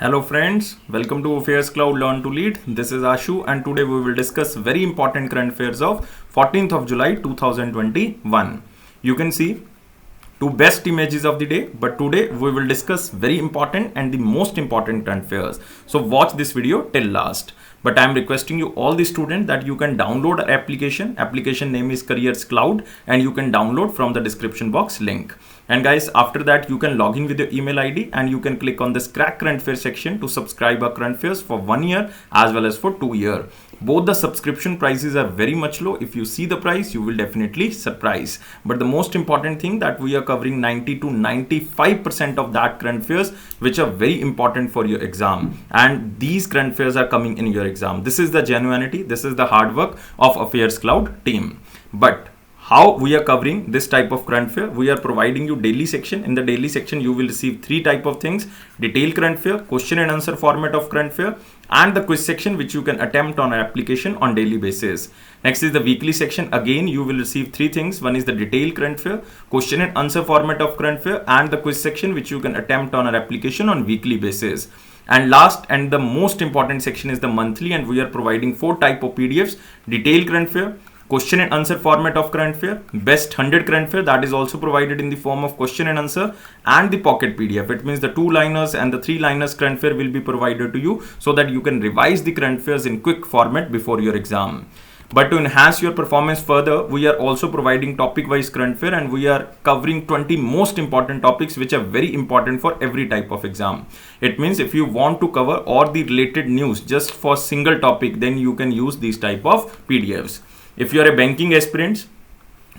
Hello friends, welcome to Affairs Cloud Learn to Lead. This is Ashu and today we will discuss very important current affairs of 14th of July 2021. You can see two best images of the day, but today we will discuss very important and the most important current affairs. So watch this video till last. But I am requesting you all the students that you can download our application. Application name is Careers Cloud and you can download from the description box link. And guys, after that you can log in with your email ID and you can click on this crack current affairs section to subscribe our current affairs for 1 year as well as for 2 years. Both the subscription prices are very much low. If you see the price, you will definitely surprise. But the most important thing that we are covering 90 to 95% of that current affairs, which are very important for your exam. And these current affairs are coming in your exam. This is the genuinity. This is the hard work of Affairs Cloud team. But how we are covering this type of current affair? We are providing you daily section. In the daily section, you will receive three type of things: detailed current affair, question and answer format of current affair, and the quiz section, which you can attempt on an application on daily basis. Next is the weekly section. Again, you will receive three things. One is the detailed current affair, question and answer format of current affair, and the quiz section, which you can attempt on an application on weekly basis. And last and the most important section is the monthly, and we are providing four type of PDFs: detailed current affair, question and answer format of current affair, best 100 current affair, that is also provided in the form of question and answer, and the pocket PDF. It means the 2-liners and the 3-liners current affair will be provided to you so that you can revise the current affairs in quick format before your exam. But to enhance your performance further, we are also providing topic-wise current affair, and we are covering 20 most important topics which are very important for every type of exam. It means if you want to cover all the related news just for single topic, then you can use these type of PDFs. If you are a banking aspirant,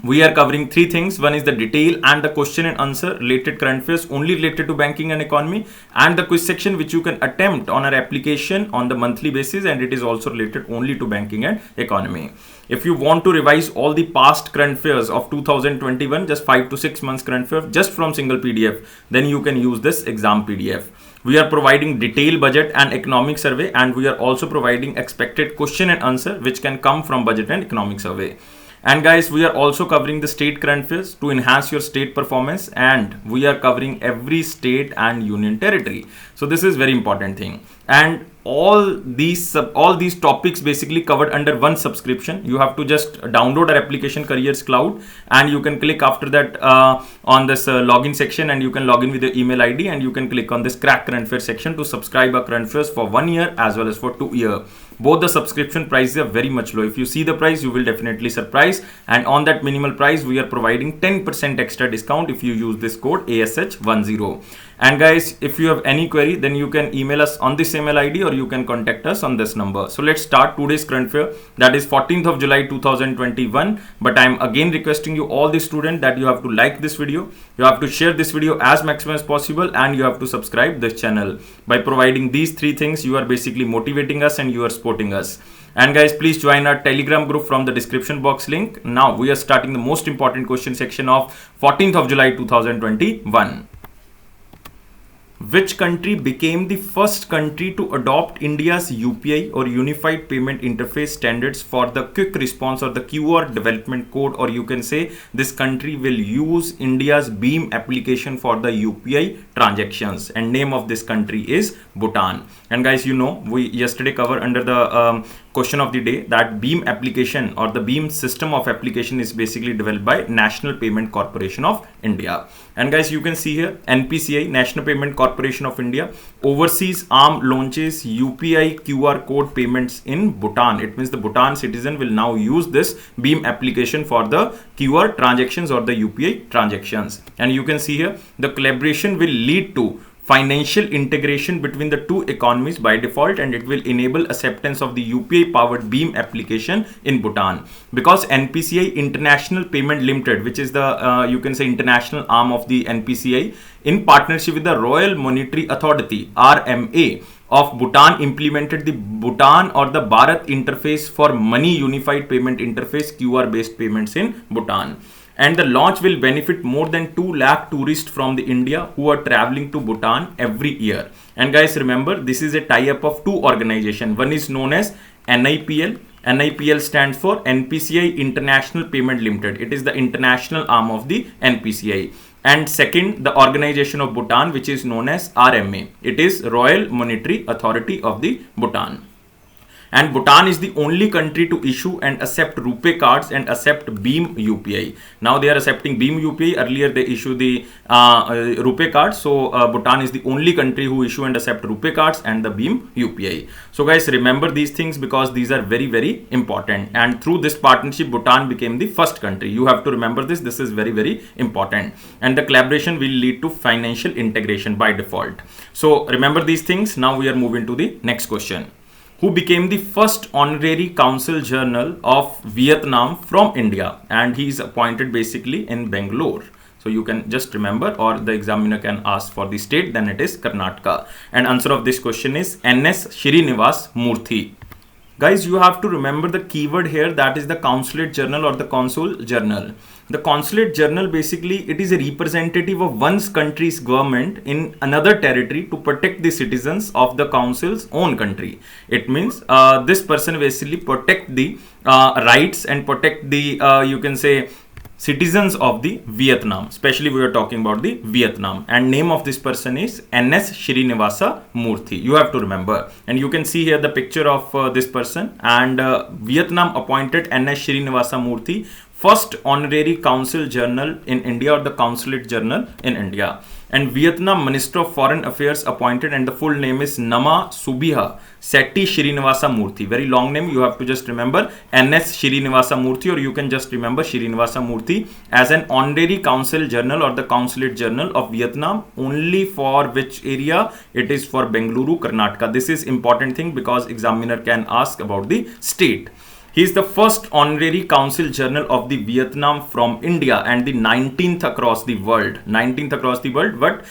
we are covering three things. One is the detail and the question and answer related current affairs only related to banking and economy, and the quiz section, which you can attempt on our application on the monthly basis, and it is also related only to banking and economy. If you want to revise all the past current affairs of 2021, just 5 to 6 months current affairs just from single PDF, then you can use this exam PDF. We are providing detailed budget and economic survey, and we are also providing expected question and answer which can come from budget and economic survey. And guys, we are also covering the state current affairs to enhance your state performance, and we are covering every state and union territory. So this is very important thing. And all these topics basically covered under one subscription. You have to just download our application Careers Cloud, and you can click after that on this login section, and you can log in with your email ID, and you can click on this crack current affairs section to subscribe our current affairs for 1 year as well as for 2 years. Both the subscription prices are very much low. If you see the price, you will definitely surprise. And on that minimal price, we are providing 10% extra discount if you use this code ASH10. And guys, if you have any query, then you can email us on this email ID or you can contact us on this number. So let's start today's current affair. That is 14th of July 2021. But I am again requesting you all the students that you have to like this video. You have to share this video as maximum as possible, and you have to subscribe this channel. By providing these three things, you are basically motivating us and you are supporting us. And guys, please join our Telegram group from the description box link. Now we are starting the most important question section of 14th of July 2021. Which country became the first country to adopt India's UPI or Unified Payment Interface standards for the quick response or the QR development code, or you can say this country will use India's BHIM application for the UPI transactions, and name of this country is Bhutan. And guys, you know, we yesterday covered under the question of the day that BHIM application or the BHIM system of application is basically developed by National Payment Corporation of India. And guys, you can see here NPCI, National Payment Corporation of India, overseas arm launches UPI QR code payments in Bhutan. It means the Bhutan citizen will now use this BHIM application for the QR transactions or the UPI transactions. And you can see here the collaboration will lead to financial integration between the two economies by default, and it will enable acceptance of the UPI powered BHIM application in Bhutan, because NPCI International Payment Limited, which is the you can say international arm of the NPCI, in partnership with the Royal Monetary Authority RMA of Bhutan, implemented the Bhutan or the Bharat interface for money unified payment interface QR based payments in Bhutan. And the launch will benefit more than 2 lakh tourists from the India who are traveling to Bhutan every year. And guys, remember, this is a tie-up of two organizations. One is known as NIPL. NIPL stands for NPCI International Payment Limited. It is the international arm of the NPCI. And second, the organization of Bhutan, which is known as RMA. It is Royal Monetary Authority of the Bhutan. And Bhutan is the only country to issue and accept RuPay cards and accept Beam UPI. Now they are accepting Beam UPI. Earlier they issue the RuPay cards. So Bhutan is the only country who issue and accept RuPay cards and the Beam UPI. So guys, remember these things because these are very, very important. And through this partnership, Bhutan became the first country. You have to remember this. This is very, very important. And the collaboration will lead to financial integration by default. So remember these things. Now we are moving to the next question. Who became the first honorary consul general of Vietnam from India, and he is appointed basically in Bangalore. So you can just remember, or the examiner can ask for the state, then it is Karnataka. And answer of this question is N.S. Srinivas Murthy. Guys, you have to remember the keyword here, that is the consulate general or the consul general. The consulate general basically it is a representative of one's country's government in another territory to protect the citizens of the council's own country. It means this person basically protect the rights and protect the you can say citizens of the Vietnam. Especially we are talking about the Vietnam, and name of this person is N.S. Srinivasa Murthy. You have to remember, and you can see here the picture of this person, and Vietnam appointed N.S. Srinivasa Murthy first honorary consul general in India, or the consulate general in India. And Vietnam Minister of Foreign Affairs appointed, and the full name is Nama Subiha Seti Srinivasa Murthy. Very long name, you have to just remember N.S. Srinivasa Murthy, or you can just remember Srinivasa Murthy as an honorary consul general or the consulate general of Vietnam. Only for which area? It is for Bengaluru, Karnataka. This is important thing because examiner can ask about the state. He is the first honorary consul general of the Vietnam from India and the 19th across the world. 19th across the world, but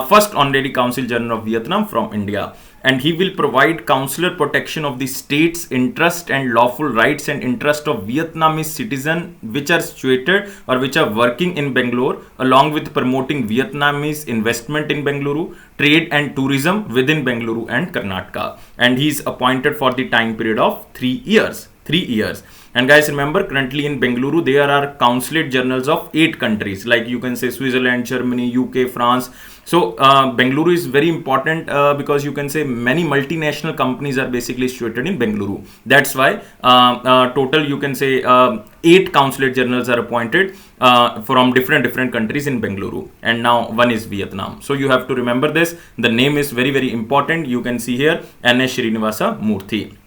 first honorary consul general of Vietnam from India. And he will provide consular protection of the state's interest and lawful rights and interest of Vietnamese citizens which are situated or which are working in Bangalore, along with promoting Vietnamese investment in Bengaluru, trade and tourism within Bengaluru and Karnataka. And he is appointed for the time period of 3 years. 3 years. And guys, remember, currently in Bengaluru there are consulate generals of 8 countries, like you can say Switzerland, Germany, UK, France. So Bengaluru is very important because you can say many multinational companies are basically situated in Bengaluru. That's why total you can say 8 consulate generals are appointed from different countries in Bengaluru, and now one is Vietnam. So you have to remember this. The name is very important. You can see here N.S. Srinivasa Murthy.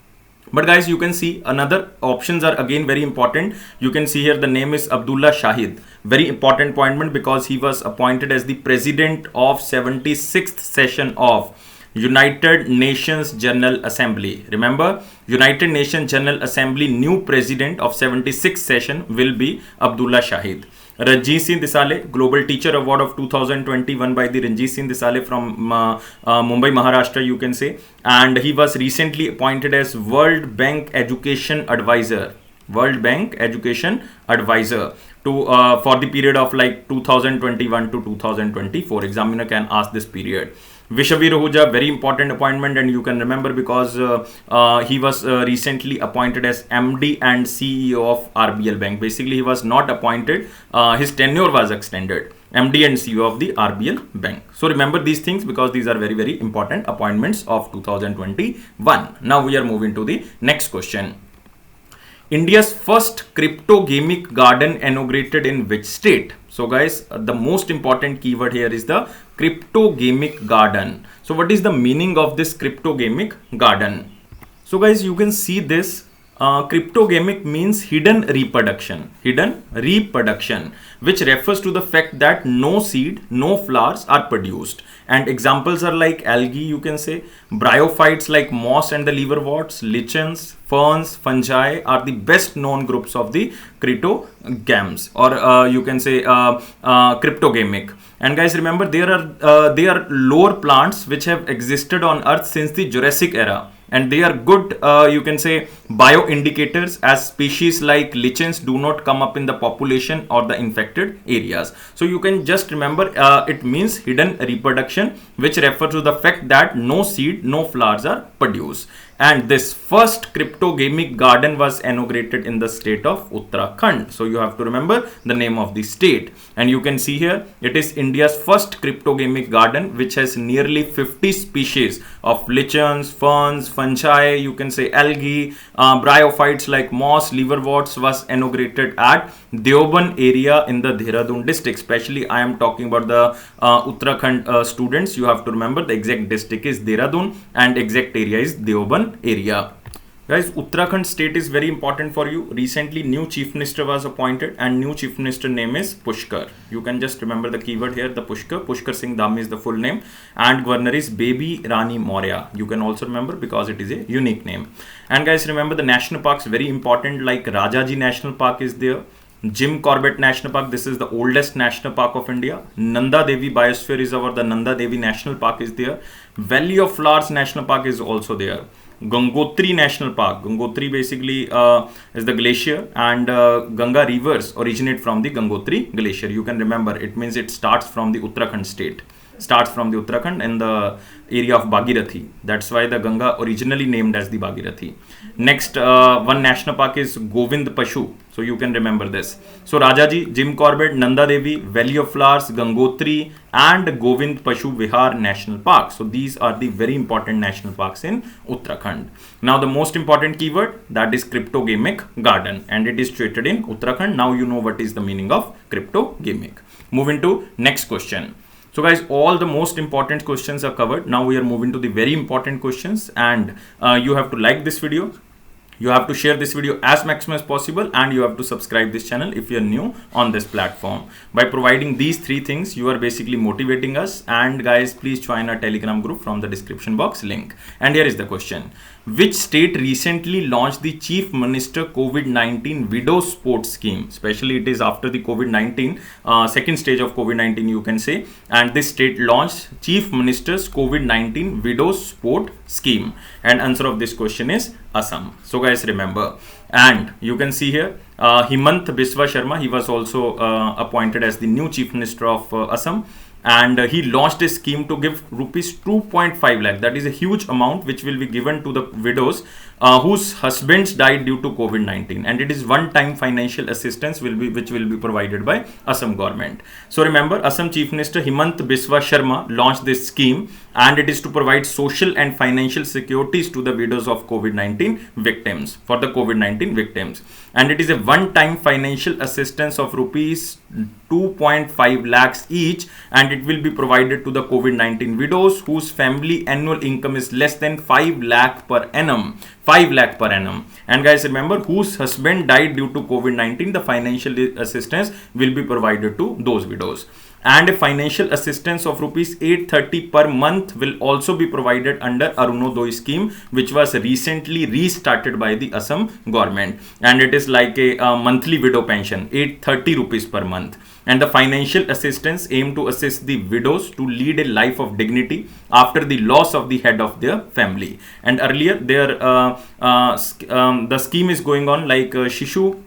But guys, you can see another options are again very important. You can see here the name is Abdullah Shahid. Very important appointment because he was appointed as the president of 76th session of United Nations General Assembly. Remember, United Nations General Assembly new president of 76th session will be Abdullah Shahid. Ranjit Singh Desale, Global Teacher Award of 2021 by the Ranjit Singh Desale from Mumbai, Maharashtra, you can say. And he was recently appointed as World Bank Education Advisor. World Bank Education Advisor to for the period of like 2021 to 2024. Examiner can ask this period. Vishavir Ahuja, very important appointment, and you can remember because he was recently appointed as MD and CEO of RBL Bank. Basically, he was not appointed, his tenure was extended. MD and CEO of the RBL Bank. So remember these things because these are very important appointments of 2021. Now we are moving to the next question. India's first crypto gamic garden inaugurated in which state? So guys, the most important keyword here is the crypto gamic garden. So what is the meaning of this crypto gamic garden? So guys, you can see this. Crypto gamic means hidden reproduction, which refers to the fact that no seed, no flowers are produced. And examples are like algae, you can say, bryophytes like moss and the liverworts, lichens, ferns, fungi are the best known groups of the cryptogams, or you can say cryptogamic. And guys, remember they are lower plants which have existed on Earth since the Jurassic era. And they are good, you can say, bioindicators, as species like lichens do not come up in the population or the infected areas. So you can just remember it means hidden reproduction, which refers to the fact that no seed, no flowers are produced. And this first cryptogamic garden was inaugurated in the state of Uttarakhand. So you have to remember the name of the state. And you can see here, it is India's first cryptogamic garden, which has nearly 50 species of lichens, ferns, fungi, you can say algae, bryophytes like moss, liverworts, was inaugurated at Deoban area in the Dehradun district. Especially I am talking about the Uttarakhand students. You have to remember the exact district is Dehradun and exact area is Deoban area. Guys, Uttarakhand state is very important for you. Recently, new chief minister was appointed, and new chief minister name is Pushkar. You can just remember the keyword here, the Pushkar Singh Dhami is the full name, and governor is Baby Rani Maurya. You can also remember because it is a unique name. And guys, remember the national parks, very important, like Rajaji National Park is there. Jim Corbett National Park, this is the oldest national park of India. Nanda Devi Biosphere Reserve, the Nanda Devi National Park is there. Valley of Flowers National Park is also there. Gangotri National Park. Gangotri basically is the glacier, and Ganga rivers originate from the Gangotri glacier. You can remember, it means it starts from the Uttarakhand state. Starts from the Uttarakhand and the area of Bhagirathi. That's why the Ganga originally named as the Bhagirathi. Next, one national park is Govind Pashu. So you can remember this. So Rajaji, Jim Corbett, Nanda Devi, Valley of Flowers, Gangotri, and Govind Pashu Vihar National Park. So these are the very important national parks in Uttarakhand. Now the most important keyword, that is cryptogamic garden, and it is situated in Uttarakhand. Now you know what is the meaning of cryptogamic. Moving to next question. So guys, all the most important questions are covered. Now we are moving to the very important questions, and you have to like this video. You have to share this video as maximum as possible, and you have to subscribe this channel if you are new on this platform. By providing these three things, you are basically motivating us. And guys, please join our Telegram group from the description box link. And here is the question. Which state recently launched the Chief Minister COVID-19 Widow Support Scheme? Especially it is after the COVID-19, second stage of COVID-19 you can say. And this state launched Chief Minister's COVID-19 Widow Support Scheme. And answer of this question is Assam. So guys, remember. And you can see here, Himant Biswa Sharma, he was also appointed as the new Chief Minister of Assam. And he launched a scheme to give rupees 2.5 lakh. That is a huge amount which will be given to the widows whose husbands died due to COVID-19. And it is one-time financial assistance which will be provided by Assam government. So remember, Assam Chief Minister Himant Biswa Sharma launched this scheme, and it is to provide social and financial securities to the widows of COVID-19 victims, for the COVID-19 victims. And it is a one-time financial assistance of rupees 2.5 lakhs each, and it will be provided to the COVID-19 widows whose family annual income is less than 5 lakh per annum. 5 lakh per annum. And guys, remember, whose husband died due to COVID-19, the financial assistance will be provided to those widows. And a financial assistance of rupees 830 per month will also be provided under Arunodoi scheme, which was recently restarted by the Assam government. And it is like a monthly widow pension, 830 rupees per month. And the financial assistance aim to assist the widows to lead a life of dignity after the loss of the head of their family. And earlier, the scheme is going on like Shishu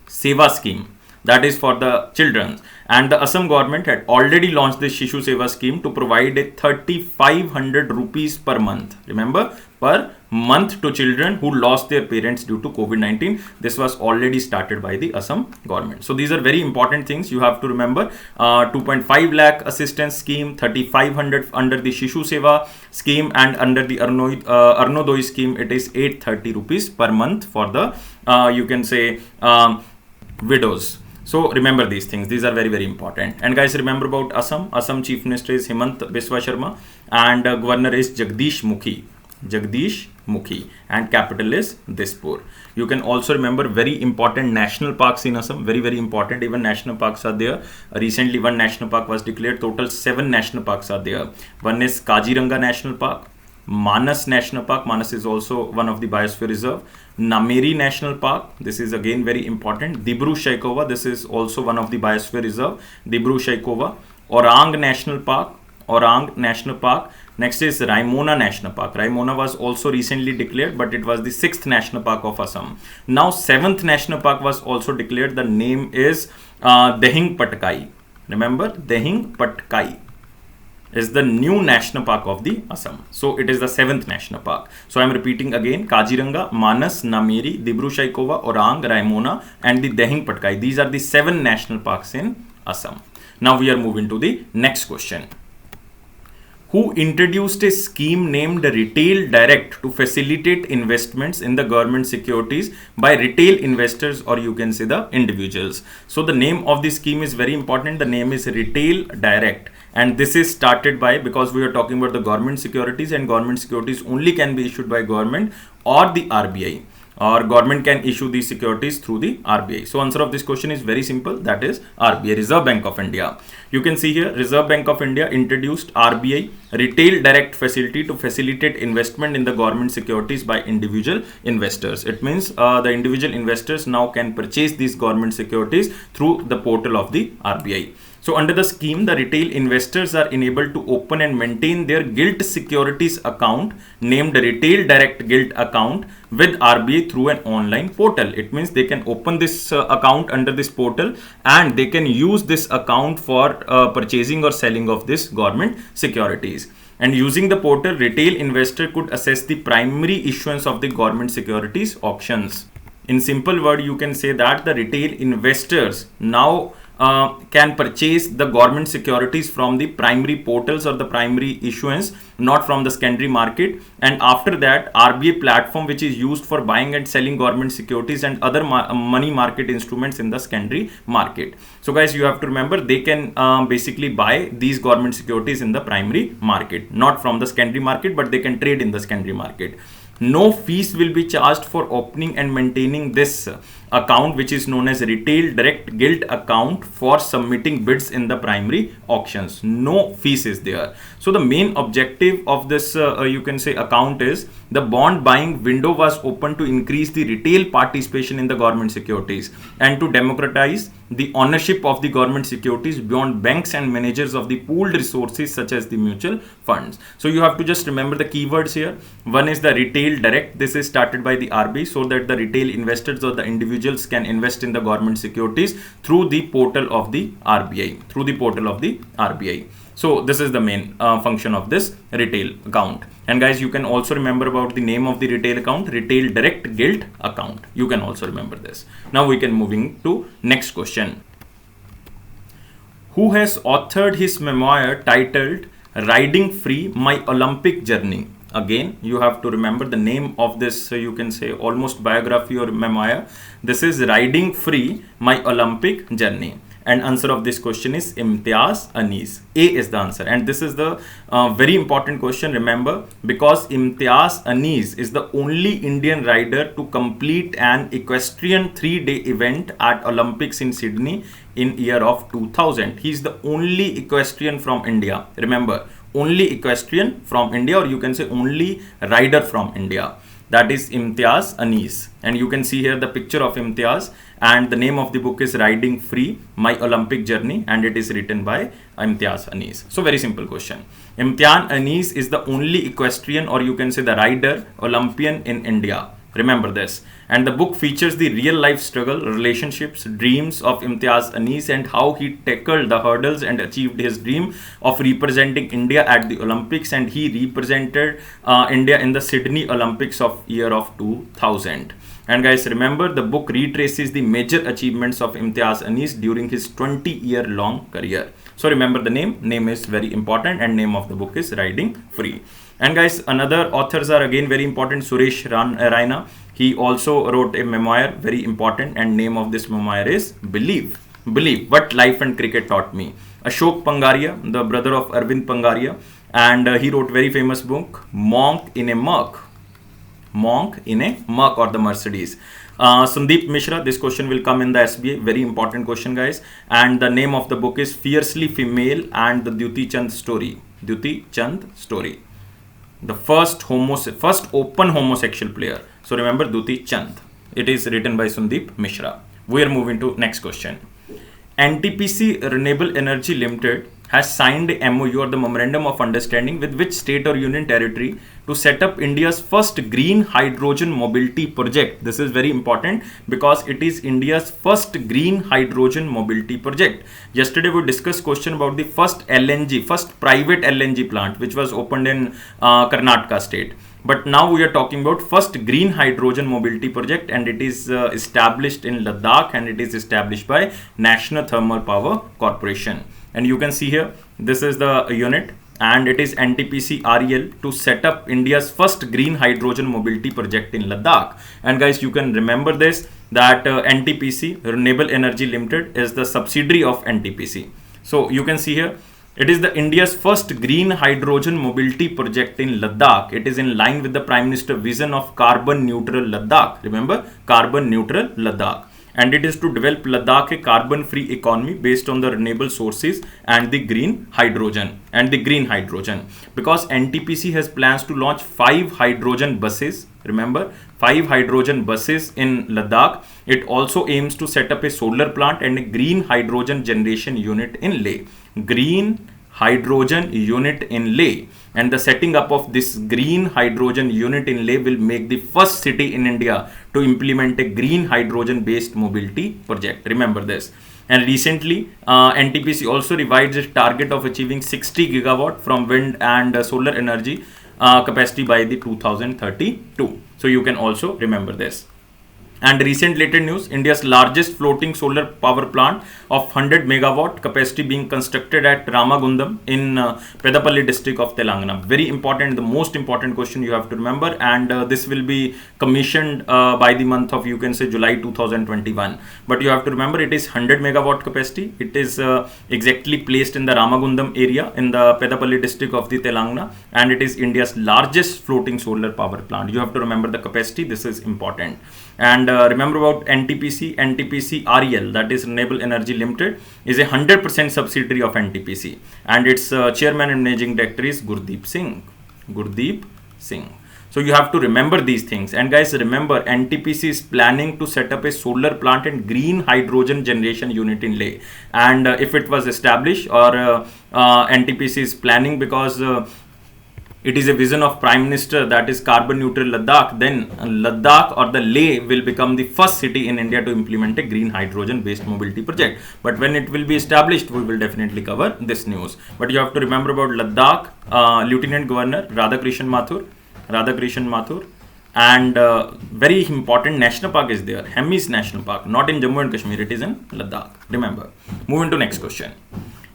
Seva scheme. That is for the children. And the Assam government had already launched this Shishu Seva scheme to provide a 3,500 rupees per month. Remember, per month to children who lost their parents due to COVID-19. This was already started by the Assam government. So these are very important things you have to remember. 2.5 lakh assistance scheme, 3,500 under the Shishu Seva scheme, and under the Arunodoi scheme, it is 830 rupees per month for the, you can say, widows. So remember these things. These are very, very important. And guys, remember about Assam. Assam Chief Minister is Himant Biswa Sharma, and Governor is Jagdish Mukhi. Jagdish Mukhi, and capital is Dispur. You can also remember very important national parks in Assam. Very, very important. Even national parks are there. Recently, one national park was declared. Total 7 national parks are there. One is Kaziranga National Park, Manas National Park. Manas is also one of the biosphere reserve. Nameri National Park. This is again very important. Dibru-Saikhowa. This is also one of the biosphere reserve. Dibru-Saikhowa. Orang National Park. Orang National Park. Next is Raimona National Park. Raimona was also recently declared, but it was the 6th National Park of Assam. Now 7th National Park was also declared. The name is Dehing Patkai. Remember, Dehing Patkai. is the new national park of the Assam. So it is the 7th national park. So I am repeating again: Kaziranga, Manas, Nameri, Dibru-Saikhowa, Orang, Raimona, and the Dehing Patkai. These are the 7 national parks in Assam. Now we are moving to the next question. Who introduced a scheme named Retail Direct to facilitate investments in the government securities by retail investors, or you can say the individuals? So the name of the scheme is very important. The name is Retail Direct, and this is started by, because we are talking about the government securities, and government securities only can be issued by government or the RBI, or government can issue these securities through the RBI. So answer of this question is very simple, that is RBI, Reserve Bank of India. You can see here, Reserve Bank of India introduced RBI Retail Direct facility to facilitate investment in the government securities by individual investors. It means the individual investors now can purchase these government securities through the portal of the RBI. So under the scheme, the retail investors are enabled to open and maintain their gilt securities account named Retail Direct Gilt account with RBI through an online portal. It means they can open this account under this portal, and they can use this account for purchasing or selling of this government securities. And using the portal, retail investor could assess the primary issuance of the government securities auctions. In simple word, you can say that the retail investors now can purchase the government securities from the primary portals or the primary issuance, not from the secondary market. And after that, RBI platform, which is used for buying and selling government securities and other money market instruments in the secondary market. So guys, you have to remember, they can basically buy these government securities in the primary market, not from the secondary market, but they can trade in the secondary market. No fees will be charged for opening and maintaining this account, which is known as Retail Direct Gilt account, for submitting bids in the primary auctions. No fees is there. So the main objective of this you can say account is, the bond buying window was open to increase the retail participation in the government securities and to democratize the ownership of the government securities beyond banks and managers of the pooled resources such as the mutual funds. So you have to just remember the keywords here. One is the Retail Direct. This is started by the RBI so that the retail investors or the individuals can invest in the government securities through the portal of the RBI. So this is the main function of this retail account. And guys, you can also remember about the name of the retail account, Retail Direct Gilt account. You can also remember this. Now we can moving to next question. Who has authored his memoir titled Riding Free: My Olympic Journey? Again, you have to remember the name of this, you can say almost biography or memoir. This is Riding Free: My Olympic Journey. And answer of this question is Imtiaz Anees. A is the answer. And this is the very important question, remember, because Imtiaz Anees is the only Indian rider to complete an equestrian 3-day event at Olympics in Sydney in year of 2000. He is the only equestrian from India. Remember, only equestrian from India, or you can say only rider from India. That is Imtiaz Anees. And you can see here the picture of Imtiaz, and the name of the book is Riding Free: My Olympic Journey, and it is written by Imtiaz Anees. So very simple question. Imtiaz Anees is the only equestrian, or you can say the rider, Olympian in India. Remember this. And the book features the real life struggle, relationships, dreams of Imtiaz Anees, and how he tackled the hurdles and achieved his dream of representing India at the Olympics. And he represented India in the Sydney Olympics of year of 2000. And guys, remember, the book retraces the major achievements of Imtiaz Anees during his 20-year-long career. So remember the name. Name is very important, and name of the book is Riding Free. And guys, another authors are again very important. Suresh Raina. He also wrote a memoir, very important, and name of this memoir is Believe. Believe What Life and Cricket Taught Me. Ashok Pangaria, the brother of Arvind Pangaria, and he wrote very famous book, Monk in a Merc. Monk in a Merc, or the Mercedes. Sandeep Mishra, this question will come in the SBA, very important question guys, and the name of the book is Fiercely Female and the Duti Chand Story. Duti Chand Story, the first open homosexual player. So remember Duti Chand. It is written by Sandeep Mishra. We are moving to next question. NTPC Renewable Energy Limited has signed a MOU or the Memorandum of Understanding with which state or union territory to set up India's first green hydrogen mobility project. This is very important because it is India's first green hydrogen mobility project. Yesterday we discussed question about the first LNG, first private LNG plant which was opened in Karnataka state. But now we are talking about first green hydrogen mobility project, and it is established in Ladakh, and it is established by National Thermal Power Corporation. And you can see here, this is the unit, and it is NTPC REL to set up India's first green hydrogen mobility project in Ladakh. And guys, you can remember this, that NTPC, Renewable Energy Limited, is the subsidiary of NTPC. So you can see here, it is the India's first green hydrogen mobility project in Ladakh. It is in line with the Prime Minister's vision of carbon neutral Ladakh. Remember, carbon neutral Ladakh. And it is to develop Ladakh a carbon free economy based on the renewable sources and the green hydrogen. Because NTPC has plans to launch 5 hydrogen buses. Remember, 5 hydrogen buses in Ladakh. It also aims to set up a solar plant and a green hydrogen generation unit in Leh. Green hydrogen unit in Leh. And the setting up of this green hydrogen unit in Leh will make the first city in India to implement a green hydrogen based mobility project. Remember this. And recently, NTPC also revised its target of achieving 60 gigawatt from wind and solar energy capacity by the 2032. So you can also remember this. And recent later news, India's largest floating solar power plant of 100 megawatt capacity being constructed at Ramagundam in Pedapalli district of Telangana. Very important, the most important question you have to remember, and this will be commissioned by the month of, you can say, July 2021. But you have to remember, it is 100 megawatt capacity. It is exactly placed in the Ramagundam area in the Pedapalli district of the Telangana, and it is India's largest floating solar power plant. You have to remember the capacity. This is important. And remember about NTPC REL, that is Renewable Energy Limited, is a 100% subsidiary of NTPC, and its chairman and managing director is Gurdeep Singh. So you have to remember these things. And guys, remember, NTPC is planning to set up a solar plant and green hydrogen generation unit in Leh. And if it was established, or NTPC is planning, because it is a vision of Prime Minister, that is carbon neutral Ladakh, then Ladakh or the Leh will become the first city in India to implement a green hydrogen based mobility project. But when it will be established, we will definitely cover this news. But you have to remember about Ladakh, Lieutenant Governor Radhakrishan Mathur, and very important national park is there, Hemis National Park, not in Jammu and Kashmir, it is in Ladakh. Remember. Moving to next question.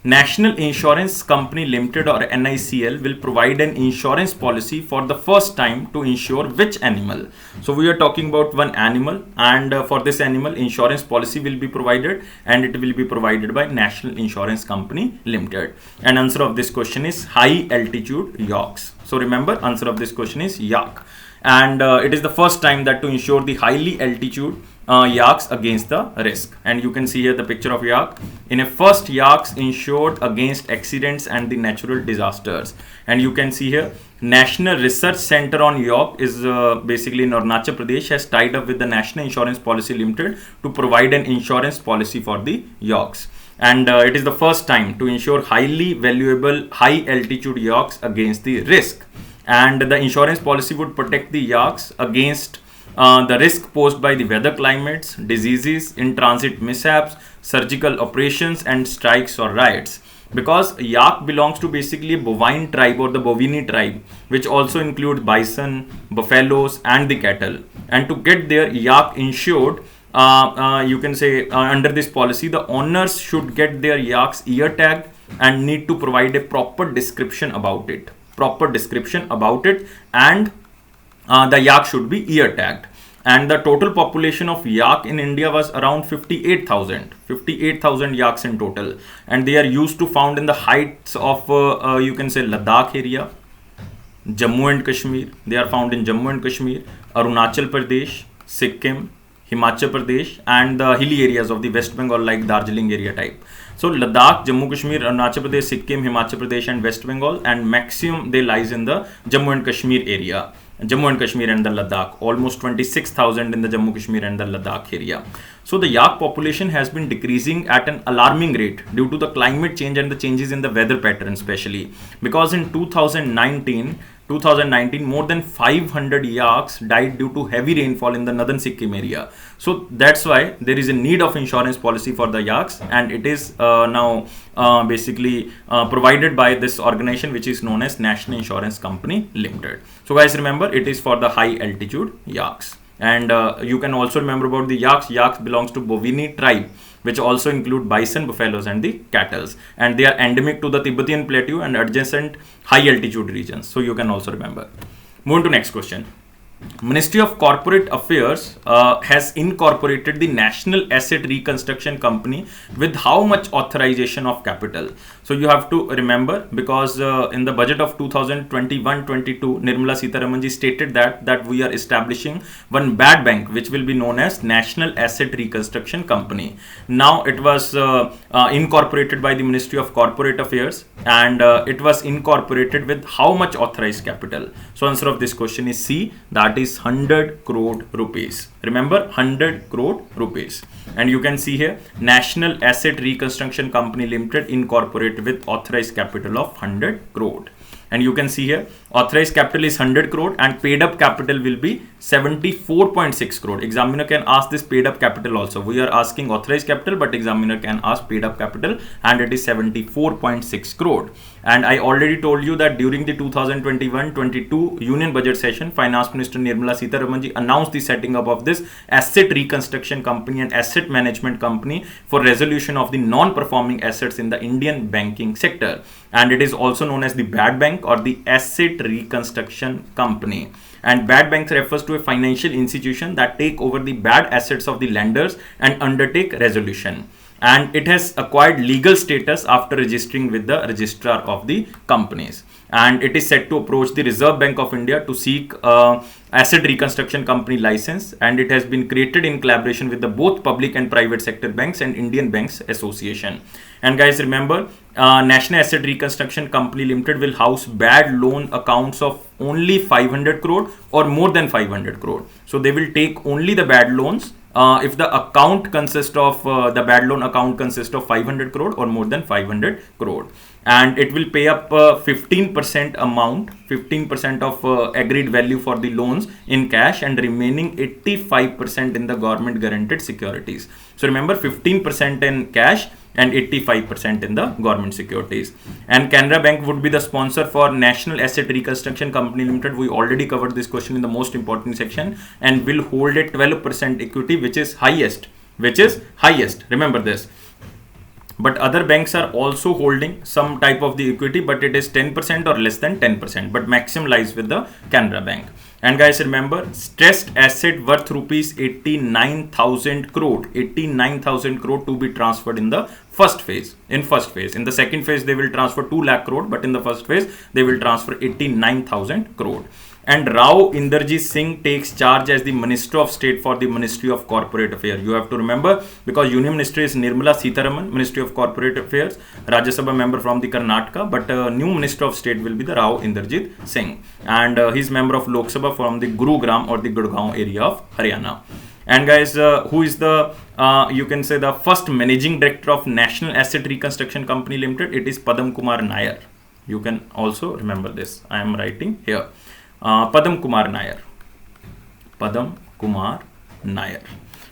National Insurance Company Limited, or NICL, will provide an insurance policy for the first time to insure which animal? So we are talking about one animal, and for this animal, insurance policy will be provided, and it will be provided by National Insurance Company Limited. And answer of this question is high altitude yaks. So remember, answer of this question is yak. And it is the first time that to insure the highly altitude yaks against the risk. And you can see here the picture of yak. In a first, yaks insured against accidents and the natural disasters. And you can see here, National Research Center on Yak is basically in Arunachal Pradesh, has tied up with the National Insurance Policy Limited to provide an insurance policy for the yaks. And it is the first time to insure highly valuable high altitude yaks against the risk. And the insurance policy would protect the yaks against the risk posed by the weather climates, diseases, in-transit mishaps, surgical operations, and strikes or riots. Because yak belongs to basically a bovine tribe, or the bovine tribe, which also includes bison, buffaloes, and the cattle. And to get their yak insured, you can say under this policy, the owners should get their yaks ear tagged and need to provide a proper description about it. And the yak should be ear tagged. And the total population of yak in India was around 58,000 yaks in total, and they are used to found in the heights of you can say Ladakh area, Jammu and Kashmir. They are found in Jammu and Kashmir, Arunachal Pradesh, Sikkim, Himachal Pradesh, and the hilly areas of the West Bengal, like Darjeeling area type. So Ladakh, Jammu Kashmir, Arunachal Pradesh, Sikkim, Himachal Pradesh, and West Bengal, and maximum they lies in the Jammu and Kashmir area. Jammu and Kashmir and the Ladakh, almost 26,000 in the Jammu Kashmir and the Ladakh area. So the yak population has been decreasing at an alarming rate due to the climate change and the changes in the weather pattern, especially because in 2019 more than 500 yaks died due to heavy rainfall in the northern Sikkim area. So that's why there is a need of insurance policy for the yaks, and it is now basically provided by this organization which is known as National Insurance Company Limited. So guys, remember, it is for the high altitude yaks. And you can also remember about the yaks. Yaks belongs to Bovini tribe, which also include bison, buffaloes and the cattle, and they are endemic to the Tibetan plateau and adjacent high altitude regions. So you can also remember. Move to next question. Ministry of Corporate Affairs has incorporated the National Asset Reconstruction Company with how much authorization of capital? So you have to remember, because in the budget of 2021-22, Nirmala Sitharaman ji stated that we are establishing one bad bank which will be known as National Asset Reconstruction Company. Now it was incorporated by the Ministry of Corporate Affairs, and it was incorporated with how much authorized capital? So answer of this question is C, that is 100 crore rupees. Remember, 100 crore rupees. And you can see here, National Asset Reconstruction Company Limited incorporated with authorized capital of 100 crore. And you can see here, authorized capital is 100 crore and paid up capital will be 74.6 crore. Examiner can ask this paid up capital also. We are asking authorized capital, but examiner can ask paid up capital, and it is 74.6 crore. And I already told you that during the 2021-22 Union Budget session, Finance Minister Nirmala Sitharaman ji announced the setting up of this Asset Reconstruction Company and Asset Management Company for resolution of the non-performing assets in the Indian banking sector. And it is also known as the Bad Bank or the Asset Reconstruction Company. And bad banks refers to a financial institution that take over the bad assets of the lenders and undertake resolution. And it has acquired legal status after registering with the registrar of the companies. And it is set to approach the Reserve Bank of India to seek Asset Reconstruction Company license, and it has been created in collaboration with the both public and private sector banks and Indian Banks Association. And guys, remember, National Asset Reconstruction Company Limited will house bad loan accounts of only 500 crore or more than 500 crore. So they will take only the bad loans if the account consists of the bad loan account consists of 500 crore or more than 500 crore. And it will pay up 15% amount, 15% of agreed value for the loans in cash, and remaining 85% in the government guaranteed securities. So remember, 15% in cash and 85% in the government securities. And Canara Bank would be the sponsor for National Asset Reconstruction Company Limited. We already covered this question in the most important section, and will hold a 12% equity, which is highest. Remember this. But other banks are also holding some type of the equity, but it is 10% or less than 10%, but maximum lies with the Canara Bank. And guys, remember, stressed asset worth rupees 89,000 crore to be transferred in the first phase. In the second phase, they will transfer 2 lakh crore, but in the first phase, they will transfer 89,000 crore. And Rao Inderjit Singh takes charge as the Minister of State for the Ministry of Corporate Affairs. You have to remember, because Union Ministry is Nirmala Sitharaman, Ministry of Corporate Affairs, Rajya Sabha member from the Karnataka, but new Minister of State will be the Rao Inderjit Singh, and he is member of Lok Sabha from the Gurugram or the Gurgaon area of Haryana. And guys, who is the you can say the first managing director of National Asset Reconstruction Company Limited? It is Padam Kumar Nair. You can also remember this. I am writing here. Padam Kumar Nair.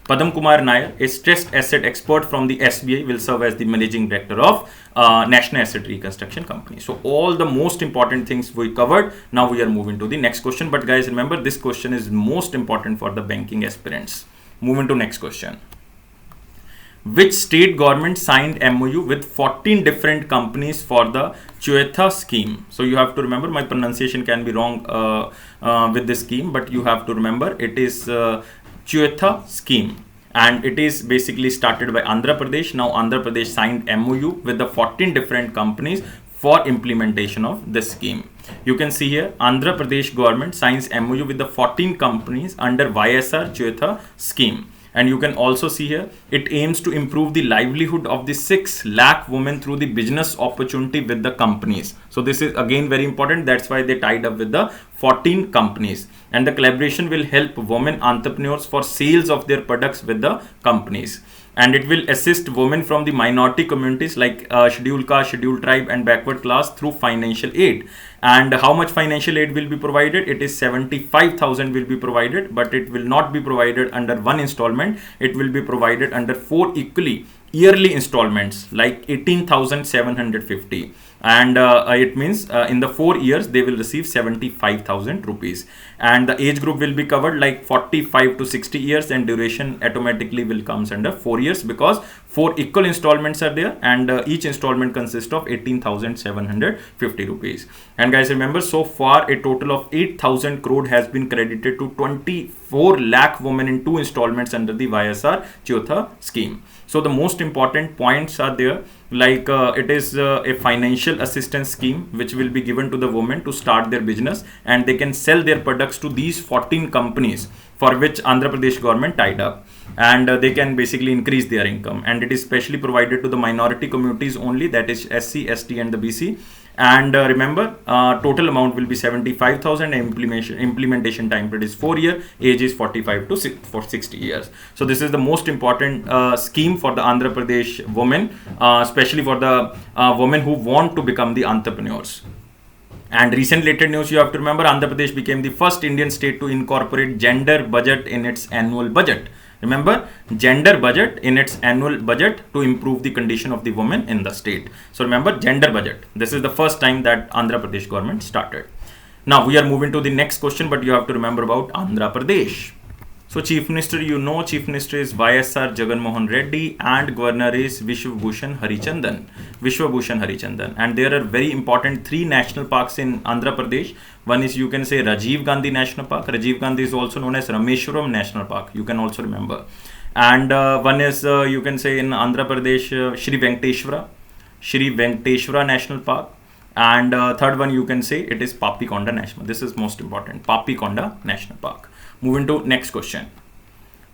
Padam Kumar Nair, a stressed asset expert from the SBI, will serve as the managing director of National Asset Reconstruction Company. So all the most important things we covered. Now we are moving to the next question. But guys, remember, this question is most important for the banking aspirants. Moving to next question. Which state government signed MOU with 14 different companies for the Chuetha scheme? So you have to remember, my pronunciation can be wrong with this scheme, but you have to remember it is Chuetha scheme, and it is basically started by Andhra Pradesh. Now Andhra Pradesh signed MOU with the 14 different companies for implementation of this scheme. You can see here, Andhra Pradesh government signs MOU with the 14 companies under YSR Chuetha scheme. And you can also see here, it aims to improve the livelihood of the 6 lakh women through the business opportunity with the companies. So this is again very important. That's why they tied up with the 14 companies. And the collaboration will help women entrepreneurs for sales of their products with the companies. And it will assist women from the minority communities like scheduled caste, scheduled tribe and backward class through financial aid. And how much financial aid will be provided? It is 75,000 will be provided, but it will not be provided under one installment. It will be provided under 4 equally yearly installments like 18,750. And it means in the 4 years they will receive 75,000 rupees. And the age group will be covered like 45 to 60 years, and duration automatically will comes under 4 years because 4 equal installments are there, and each installment consists of 18,750 rupees. And guys, remember, so far a total of 8,000 crore has been credited to 24 lakh women in 2 installments under the YSR Chauथा scheme. So the most important points are there, like it is a financial assistance scheme which will be given to the women to start their business, and they can sell their products to these 14 companies for which Andhra Pradesh government tied up, and they can basically increase their income. And it is specially provided to the minority communities only, that is SC, ST and the BC. And remember, total amount will be 75,000. Implementation time period is 4 years. Age is 45 to 60 years. So this is the most important scheme for the Andhra Pradesh women, especially for the women who want to become the entrepreneurs. And recent related news, you have to remember, Andhra Pradesh became the first Indian state to incorporate gender budget in its annual budget. Remember, gender budget in its annual budget to improve the condition of the women in the state. So remember, gender budget. This is the first time that Andhra Pradesh government started. Now we are moving to the next question, but you have to remember about Andhra Pradesh. So Chief Minister, you know, Chief Minister is YSR Jagan Mohan Reddy and Governor is Vishwabhushan Harichandan. And there are very important 3 national parks in Andhra Pradesh. One is, you can say, Rajiv Gandhi National Park. Rajiv Gandhi is also known as Rameshwaram National Park. You can also remember. And one is, you can say, in Andhra Pradesh, Shri Venkateshwara National Park. And third one, you can say, it is Papikonda National. This is most important, Papikonda National Park. Moving to next question.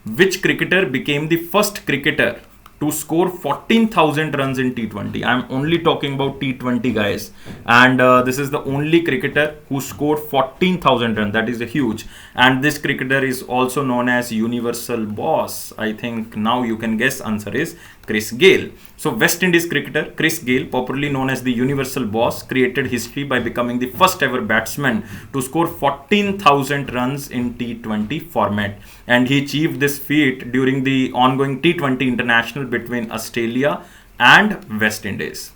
Which cricketer became the first cricketer to score 14,000 runs in T20? I'm only talking about T20, guys. And this is the only cricketer who scored 14,000 runs. That is a huge. And this cricketer is also known as Universal Boss. I think now you can guess. Answer is Chris Gayle. So West Indies cricketer Chris Gayle, popularly known as the Universal Boss, created history by becoming the first ever batsman to score 14,000 runs in T20 format. And he achieved this feat during the ongoing T20 international between Australia and West Indies.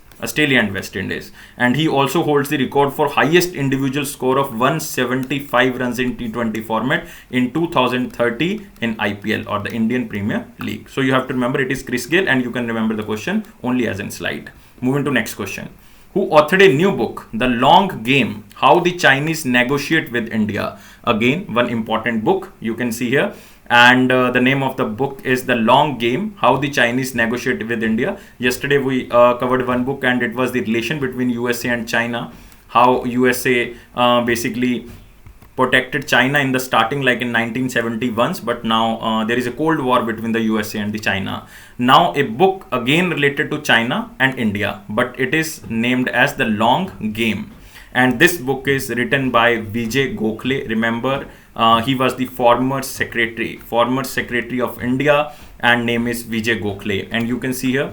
And he also holds the record for highest individual score of 175 runs in T20 format in 2030 in IPL, or the Indian Premier League. So you have to remember it is Chris Gayle, and you can remember the question only as in slide. Moving to next question. Who authored a new book, The Long Game, How the Chinese Negotiate with India? Again, one important book you can see here. And the name of the book is The Long Game, How the Chinese Negotiate with India. Yesterday we covered one book, and it was the relation between USA and China, how USA basically protected China in the starting, like in 1971, but now there is a cold war between the USA and the China. Now a book again related to China and India, but it is named as The Long Game. And this book is written by Vijay Gokhale. Remember, he was the former secretary of India, and name is Vijay Gokhale. And you can see here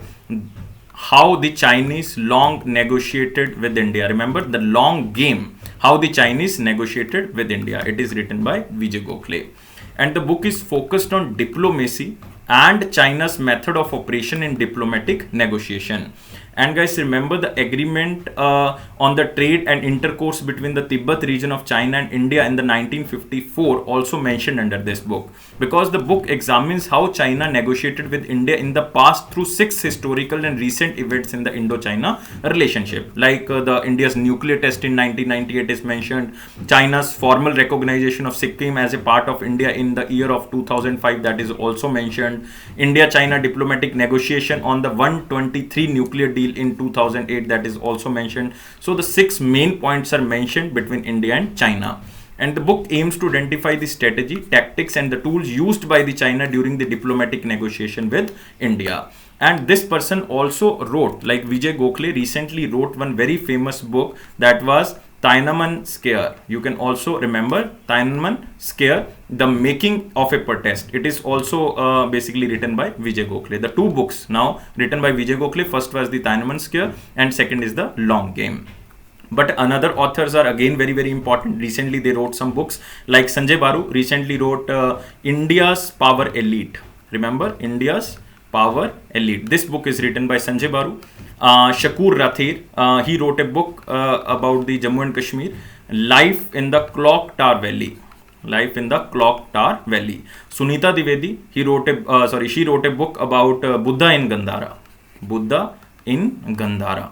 how the Chinese long negotiated with India. Remember, The Long Game, How the Chinese Negotiated with India. It is written by Vijay Gokhale. And the book is focused on diplomacy and China's method of operation in diplomatic negotiation. And guys, remember the agreement on the trade and intercourse between the Tibet region of China and India in the 1954 also mentioned under this book, because the book examines how China negotiated with India in the past through 6 historical and recent events in the Indo-China relationship, like the India's nuclear test in 1998 is mentioned, China's formal recognition of Sikkim as a part of India in the year of 2005, that is also mentioned, India-China diplomatic negotiation on the 123 nuclear deal in 2008, that is also mentioned. So the 6 main points are mentioned between India and China. And the book aims to identify the strategy, tactics, and the tools used by the China during the diplomatic negotiation with India. And this person also wrote, like Vijay Gokhale recently wrote one very famous book, that was Tiananmen Scare. You can also remember Tiananmen Scare, The Making of a Protest. It is also basically written by Vijay Gokhale. The two books now written by Vijay Gokhale, first was the Tiananmen Scare and second is The Long Game. But another authors are again very, very important. Recently they wrote some books, like Sanjay Baru recently wrote India's Power Elite. Remember, India's Power Elite. This book is written by Sanjay Baru. Shakur Rathir, he wrote a book about the Jammu and Kashmir, Life in the Clock Tower Valley. Life in the Clock Tower Valley. Sunita Dwivedi, she wrote a book about Buddha in Gandhara. Buddha in Gandhara.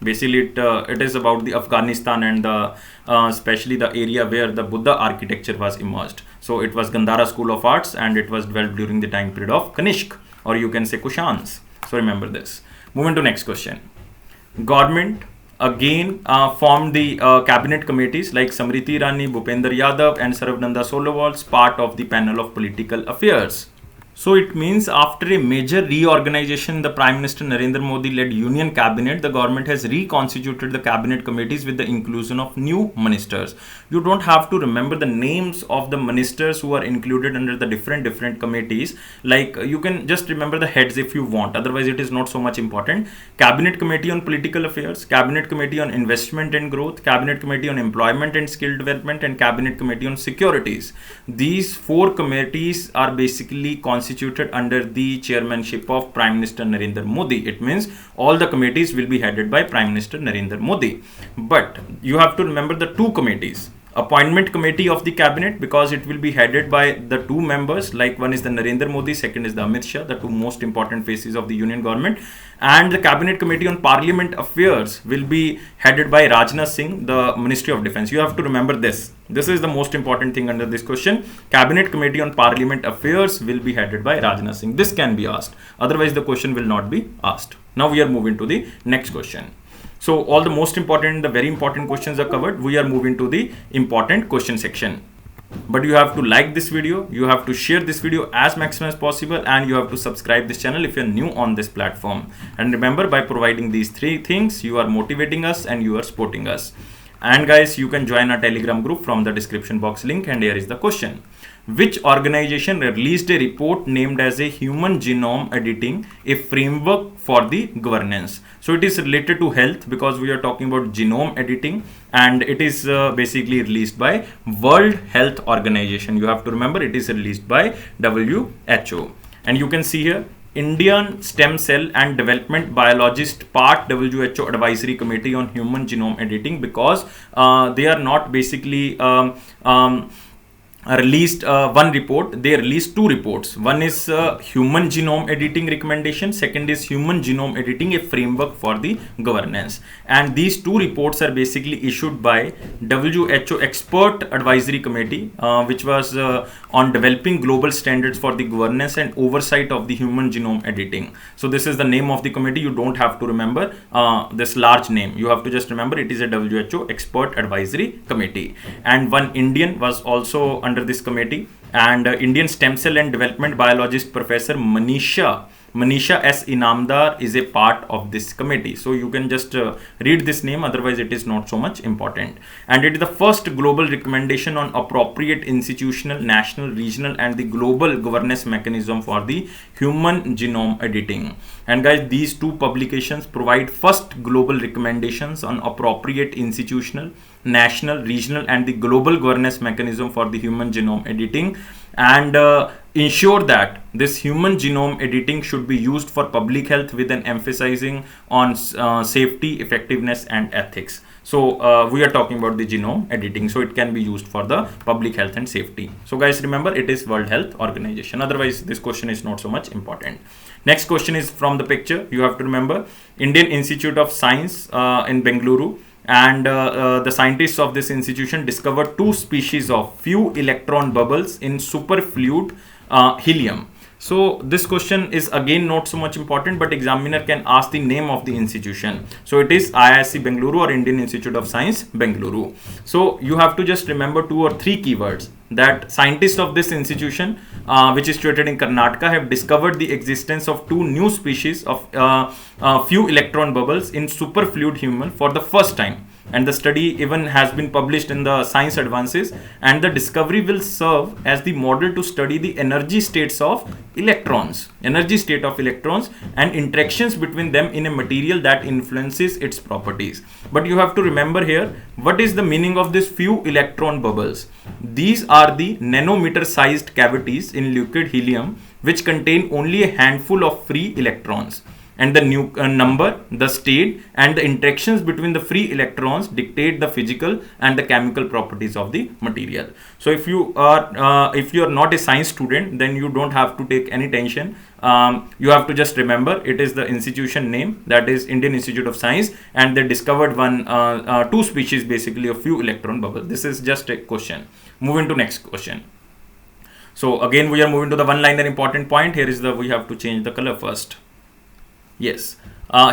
Basically, it is about the Afghanistan and the especially the area where the Buddha architecture was emerged. So it was Gandhara School of Arts and it was developed during the time period of Kanishk, or you can say Kushans. So remember this. Moving to next question. Government again formed the cabinet committees like Samriti Irani, Bhupender Yadav and Sarabnanda Sonowal, part of the panel of political affairs. So it means after a major reorganization, the Prime Minister Narendra Modi led Union Cabinet, the government has reconstituted the cabinet committees with the inclusion of new ministers. You don't have to remember the names of the ministers who are included under the different committees. Like you can just remember the heads if you want. Otherwise, it is not so much important. Cabinet Committee on Political Affairs, Cabinet Committee on Investment and Growth, Cabinet Committee on Employment and Skill Development, and Cabinet Committee on Securities. These four committees are basically constituted under the chairmanship of Prime Minister Narendra Modi. It means all the committees will be headed by Prime Minister Narendra Modi. But you have to remember the two committees. Appointment Committee of the Cabinet, because it will be headed by the two members, like one is the Narendra Modi, second is the Amit Shah, the two most important faces of the Union government. And the Cabinet Committee on Parliament Affairs will be headed by Rajnath Singh, the Ministry of Defence. You have to remember this. This is the most important thing under this question. Cabinet Committee on Parliament Affairs will be headed by Rajnath Singh. This can be asked. Otherwise, the question will not be asked. Now we are moving to the next question. So all the most important, the very important questions are covered. We are moving to the important question section. But you have to like this video, you have to share this video as maximum as possible, and you have to subscribe this channel if you are new on this platform. And remember, by providing these three things, you are motivating us and you are supporting us. And guys, you can join our Telegram group from the description box link, and here is the question. Which organization released a report named as a Human Genome Editing, a framework for the governance? So it is related to health, because we are talking about genome editing, and it is basically released by World Health Organization. You have to remember, it is released by WHO. And you can see here, Indian Stem Cell and Development Biologist part WHO Advisory Committee on Human Genome Editing, because they are not basically released one report. They released two reports. One is Human Genome Editing Recommendation, second is Human Genome Editing, a framework for the governance. And these two reports are basically issued by WHO Expert Advisory Committee, which was on developing global standards for the governance and oversight of the human genome editing. So this is the name of the committee. You don't have to remember this large name. You have to just remember it is a WHO Expert Advisory Committee. And one Indian was also under this committee, and Indian Stem Cell and Development Biologist Professor Manisha S. Inamdar is a part of this committee. So you can just read this name, otherwise it is not so much important. And it is the first global recommendation on appropriate institutional, national, regional and the global governance mechanism for the human genome editing. And guys, these two publications provide first global recommendations on appropriate institutional, national, regional and the global governance mechanism for the human genome editing, and ensure that this human genome editing should be used for public health with an emphasizing on safety, effectiveness and ethics. So we are talking about the genome editing, so it can be used for the public health and safety. So guys, remember it is World Health Organization. Otherwise this question is not so much important. Next question is from the picture. You have to remember Indian Institute of Science in Bengaluru, and the scientists of this institution discovered two species of few electron bubbles in superfluid helium. So this question is again not so much important, but examiner can ask the name of the institution. So it is IISc Bengaluru or Indian Institute of Science Bengaluru. So you have to just remember 2 or 3 keywords that scientists of this institution, which is situated in Karnataka, have discovered the existence of 2 new species of few electron bubbles in superfluid human for the first time. And the study even has been published in the Science Advances, and the discovery will serve as the model to study the energy state of electrons and interactions between them in a material that influences its properties. But you have to remember here, what is the meaning of this few electron bubbles? These are the nanometer sized cavities in liquid helium which contain only a handful of free electrons. And the number, the state, and the interactions between the free electrons dictate the physical and the chemical properties of the material. So if you are not a science student, then you don't have to take any tension. You have to just remember it is the institution name, that is Indian Institute of Science, and they discovered 2 species basically of few electron bubbles. This is just a question. Moving to next question. So again we are moving to the one-liner important point. Here is we have to change the color first. Yes,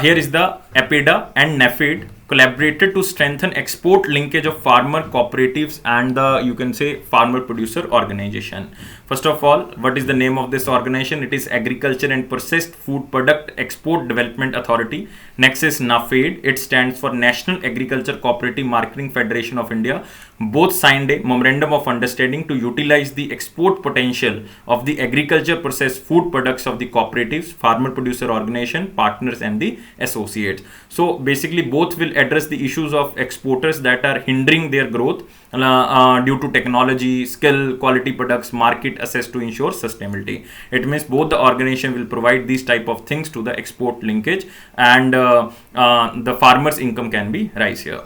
here is the APEDA and NAFED collaborated to strengthen export linkage of farmer cooperatives and the, you can say, farmer producer organization. First of all, what is the name of this organization? It is Agriculture and Processed Food Product Export Development Authority. Next is NAFED. It stands for National Agriculture Cooperative Marketing Federation of India. Both signed a memorandum of understanding to utilize the export potential of the agriculture processed food products of the cooperatives, farmer producer organization, partners and the associates. So basically both will address the issues of exporters that are hindering their growth due to technology, skill, quality products, market access to ensure sustainability. It means both the organization will provide these type of things to the export linkage, and the farmers' income can be rise here.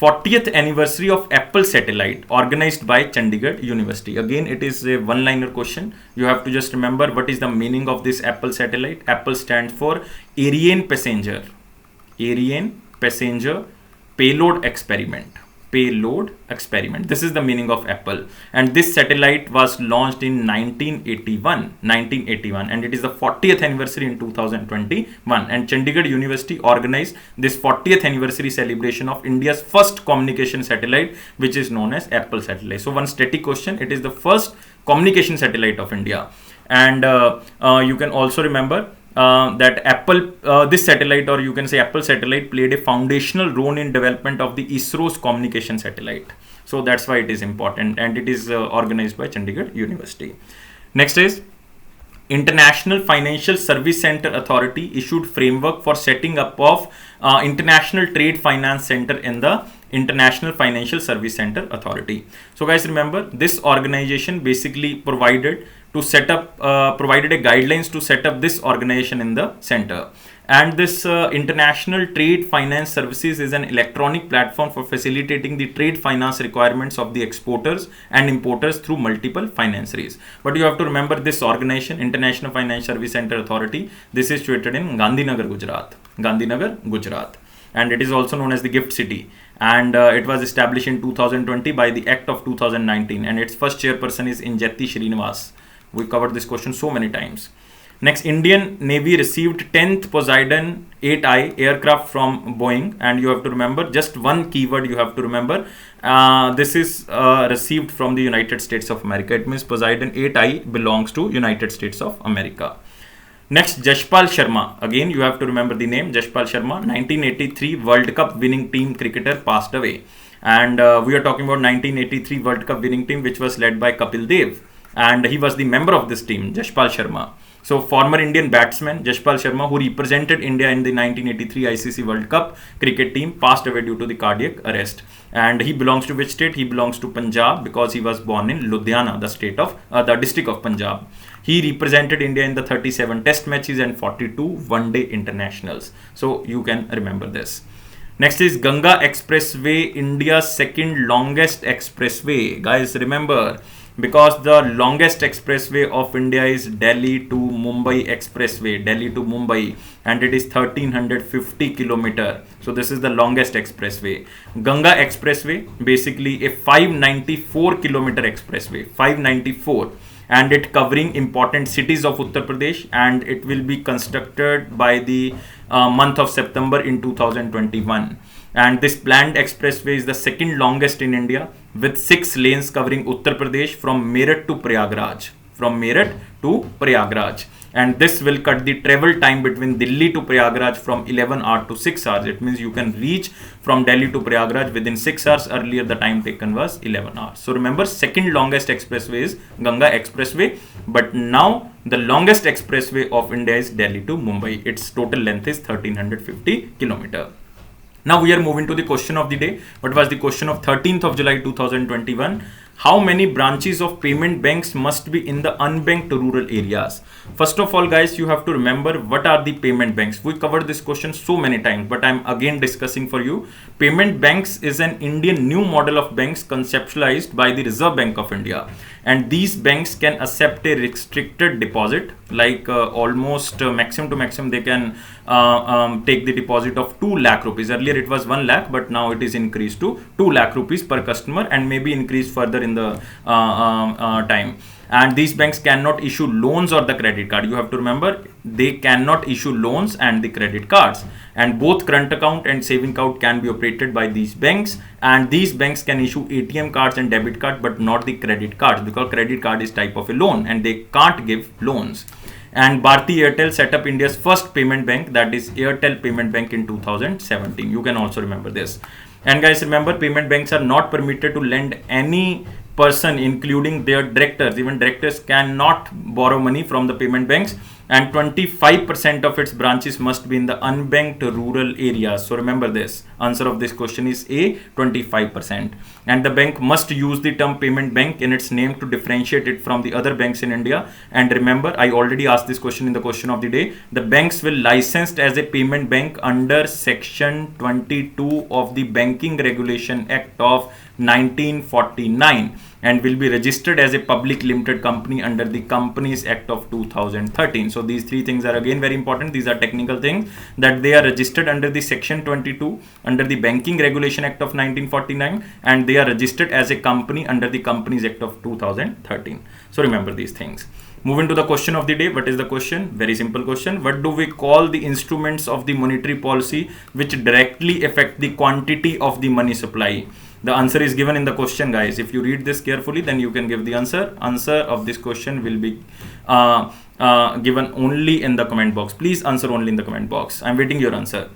40th anniversary of Apple satellite organized by Chandigarh University. Again, it is a one-liner question. You have to just remember what is the meaning of this Apple satellite. Apple stands for Ariane Passenger. Ariane Passenger Payload Experiment. Payload Experiment. This is the meaning of Apple. And this satellite was launched in 1981, and it is the 40th anniversary in 2021. And Chandigarh University organized this 40th anniversary celebration of India's first communication satellite, which is known as Apple satellite. So one static question, it is the first communication satellite of India. And you can also remember that Apple, this satellite, or you can say Apple satellite, played a foundational role in development of the ISRO's communication satellite. So that's why it is important, and it is organized by Chandigarh University. Next is International Financial Service Center Authority issued framework for setting up of International Trade Finance Center in the International Financial Service Center Authority. So guys, remember this organization basically provided a guidelines to set up this organization in the center. And this International Trade Finance Services is an electronic platform for facilitating the trade finance requirements of the exporters and importers through multiple financiers. But you have to remember this organization, International Finance Service Center Authority, this is situated in Gandhinagar, Gujarat. And it is also known as the Gift City. And it was established in 2020 by the Act of 2019. And its first chairperson is Injeti Srinivas. We covered this question so many times. Next, Indian Navy received 10th Poseidon 8I aircraft from Boeing, and you have to remember just one keyword you have to remember. This is received from the United States of America. It means Poseidon 8I belongs to United States of America. Next, Jashpal Sharma. Again, you have to remember the name Jashpal Sharma. 1983 World Cup winning team cricketer passed away. And we are talking about 1983 World Cup winning team, which was led by Kapil Dev. And he was the member of this team, Jashpal Sharma. So former Indian batsman Jashpal Sharma, who represented India in the 1983 ICC World Cup cricket team, passed away due to the cardiac arrest. And he belongs to which state? He belongs to Punjab, because he was born in Ludhiana, the district of Punjab. He represented India in the 37 test matches and 42 one-day internationals. So you can remember this. Next is Ganga Expressway, India's second longest expressway. Guys, remember, because the longest expressway of India is Delhi to Mumbai Expressway, and it is 1350 kilometer. So this is the longest expressway. Ganga Expressway, basically a 594 kilometer expressway, 594. and it covering important cities of Uttar Pradesh, and it will be constructed by the month of September in 2021. And this planned expressway is the second longest in India, with 6 lanes covering Uttar Pradesh from Meerut to Prayagraj. From Meerut to Prayagraj. And this will cut the travel time between Delhi to Prayagraj from 11 hours to 6 hours. It means you can reach from Delhi to Prayagraj within 6 hours. Earlier, the time taken was 11 hours. So remember, second longest expressway is Ganga Expressway. But now, the longest expressway of India is Delhi to Mumbai. Its total length is 1350 kilometers. Now we are moving to the question of the day. What was the question of 13th of July 2021? How many branches of payment banks must be in the unbanked rural areas? First of all, guys, you have to remember what are the payment banks. We covered this question so many times, but I'm again discussing for you. Payment banks is an Indian new model of banks conceptualized by the Reserve Bank of India. And these banks can accept a restricted deposit, like almost maximum to maximum they can take the deposit of 2 lakh rupees. Earlier it was 1 lakh, but now it is increased to 2 lakh rupees per customer, and maybe increased further in the time. And these banks cannot issue loans or the credit card. You have to remember, they cannot issue loans and the credit cards. And both current account and saving account can be operated by these banks. And these banks can issue ATM cards and debit card, but not the credit cards, because credit card is type of a loan and they can't give loans. And Bharti Airtel set up India's first payment bank, that is Airtel Payment Bank, in 2017. You can also remember this. And guys, remember, payment banks are not permitted to lend any person, including their directors. Even directors cannot borrow money from the payment banks. And 25% of its branches must be in the unbanked rural areas. So remember this. Answer of this question is A, 25%. And the bank must use the term payment bank in its name to differentiate it from the other banks in India. And remember, I already asked this question in the question of the day. The banks will licensed as a payment bank under Section 22 of the Banking Regulation Act of 1949, and will be registered as a public limited company under the Companies Act of 2013. So these three things are again very important. These are technical things, that they are registered under the Section 22 under the Banking Regulation Act of 1949, and they are registered as a company under the Companies Act of 2013. So remember these things. Moving to the question of the day. What is the question? Very simple question. What do we call the instruments of the monetary policy which directly affect the quantity of the money supply? The answer is given in the question, guys. If you read this carefully, then you can give the answer. Answer of this question will be given only in the comment box. Please answer only in the comment box. I'm waiting your answer.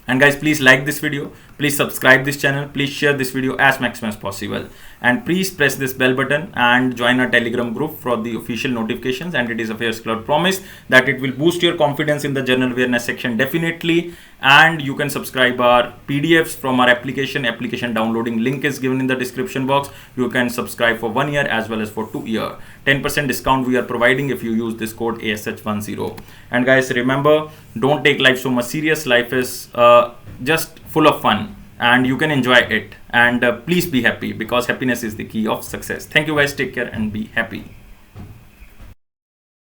And guys, please like this video, please subscribe this channel, please share this video as maximum as possible, and please press this bell button and join our Telegram group for the official notifications. And it is Affairs Cloud promise that it will boost your confidence in the general awareness section definitely. And you can subscribe our PDFs from our application downloading link is given in the description box. You can subscribe for 1 year as well as for 2 years. 10% discount we are providing if you use this code ASH10. And guys, remember, don't take life so much serious. Life is just full of fun, and you can enjoy it. And please be happy, because happiness is the key of success. Thank you guys. Take care and be happy.